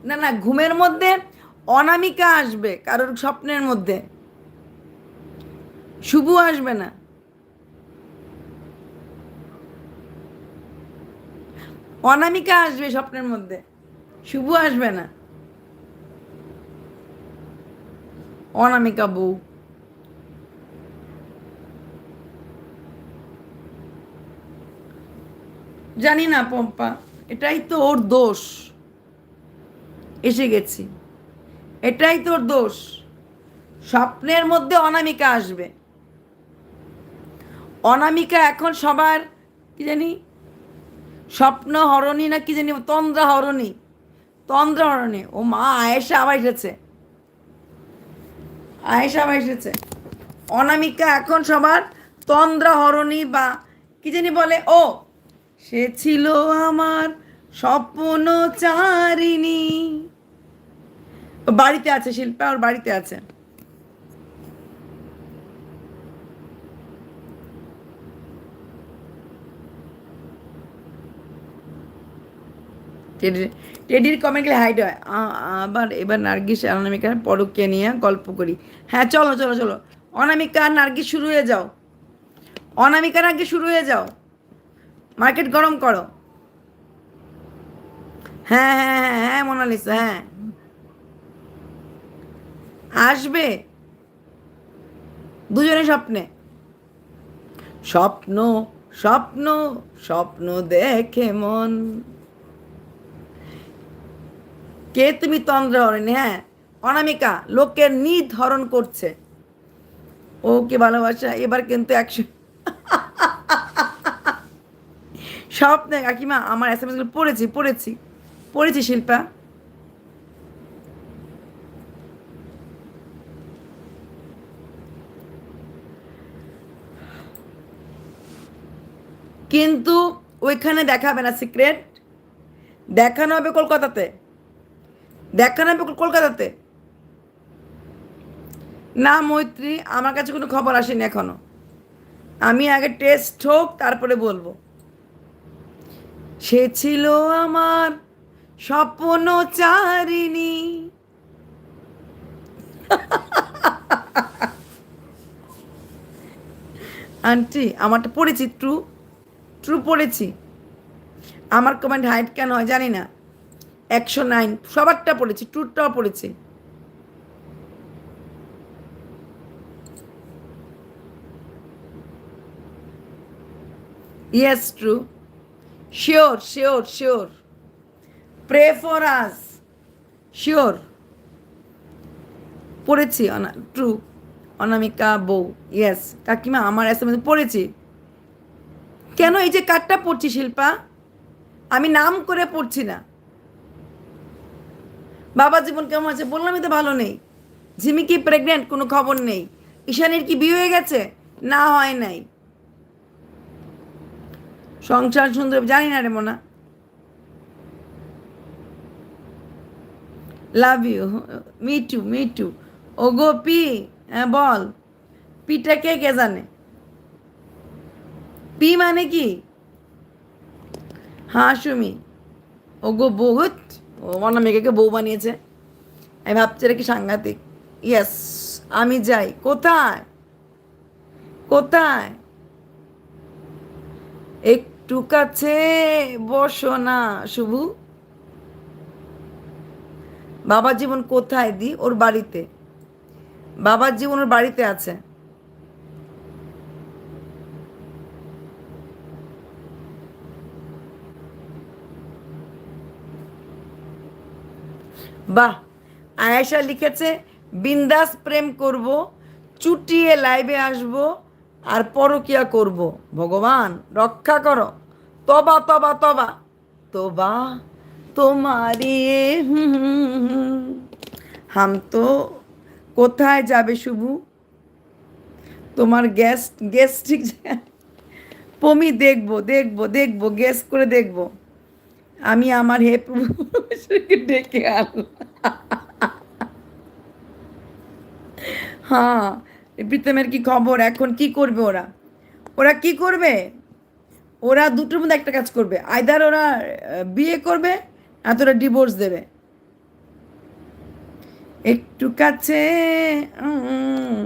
না না, ঘুমের মধ্যে অনামিকা আসবে কারোর স্বপ্নের মধ্যে, শুভ আসবে না। অনামিকা আসবে স্বপ্নের মধ্যে, শুভ আসবে না। অনামিকা বউ। জানি না পম্পা, এটাই তো ওর দোষ। এসে গেছি, এটাই তোর দোষ। স্বপ্নের মধ্যে অনামিকা আসবে। অনামিকা এখন সবার কি জানি স্বপ্ন হরণী না কি জানি, তন্দ্রা হরণী, তন্দ্রা হরণী। ও মা, আয়েশা আবার এসেছে, আয়েশা আবার এসেছে। অনামিকা এখন সবার তন্দ্রা হরণী বা কি জানি বলে। ও, সে ছিল আমার স্বপ্ন চারিণী। ও বাড়িতে আছে, শিল্পা ওর বাড়িতে আছে। টেডির টেডির কমেন্টে হাইড হয়। আবার এবার নার্গিস আর অনামিকার পরকে নিয়ে গল্প করি। হ্যাঁ চলো চলো চলো, অনামিকা আর নার্গিস শুরু হয়ে যাও, অনামিকার আগে শুরু হয়ে যাও, মার্কেট গরম করো। হ্যাঁ হ্যাঁ হ্যাঁ হ্যাঁ মোনালিসা, হ্যাঁ আসবে দুজনে স্বপ্নে। স্বপ্ন, স্বপ্ন, স্বপ্ন দেখে মন। কে তুমি তন্দ্রা হরণী? হ্যাঁ অনামিকা লোকের নিধরণ করছে। ওকে ভালোবাসা এবার কিন্তু 100। স্বপ্নে কাকিমা আমার এস এম এস গুলো পড়েছি পড়েছি পড়েছি শিল্পা। কিন্তু ওইখানে দেখাবে না সিক্রেট, দেখানো হবে কলকাতাতে, দেখানো হবে কলকাতাতে। না মৈত্রী, আমার কাছে কোনো খবর আসেনি এখনো। আমি আগে টেস্ট হোক তারপরে বলবো। সে ছিল আমার স্বপ্ন চারিণী। আন্টি আমারটা পড়েছি, ট্রু, ট্রু পড়েছি। আমার কমেন্ট হাইট কেন হয় জানি না। 109 সবারটা পড়েছি, ট্রুটাও পড়েছি। Yes true, sure sure sure, pray for us, sure পড়েছি। ট্রু, অনামিকা বউ, ইয়েস কাকিমা আমার এস এম এস পড়েছি। কেন এই যে কার্ডটা পড়ছি শিল্পা, আমি নাম করে পড়ছি না। বাবা জীবন কেমন আছে? বললামই তো ভালো নেই। ঝিমিকি প্রেগনেন্ট, কোনো খবর নেই। ঈশানীর কি বিয়ে হয়ে গেছে? না হয় নাই। সংসার সুন্দর জানি না রে Mona. Love you, me too me too. ও গো পি, হ্যাঁ বল, পিটা কে কে জানে? পি মানে কি? হ্যাঁ সুমি। ও গো বহুত, ও অনামিকাকে বউ বানিয়েছে। আমি ভাবছি এটা কি সাংঘাতিক। ইয়েস, আমি যাই কোথায়, কোথায়? একটু কাছে বসো না শুভু। বাবার জীবন কোথায় দি? ওর বাড়িতে, বাবার জীবন ওর বাড়িতে আছে। বাহ, আয়েশা লিখেছে বিন্দাস প্রেম করব, চুটিয়ে লাইভে আসব, আর পরকিয়া করব। ভগবান রক্ষা করো। তবা তবা তবা তবা, তোমারি হাম তো। কোথায় যাবে শুভু? তোমার গ্যাস গ্যাস ঠিক পমি, দেখবো দেখবো দেখবো, গ্যাস করে দেখবো। আমি আমার হে প্রভু ডেকে আনলাম। হ্যাঁ, প্রীতমের কি খবর? এখন কি করবে ওরা? ওরা কি করবে? ওরা দুটোর মধ্যে একটা কাজ করবে, আইদার ওরা বিয়ে করবে, এতটা ডিভোর্স দেবে একটু কাছে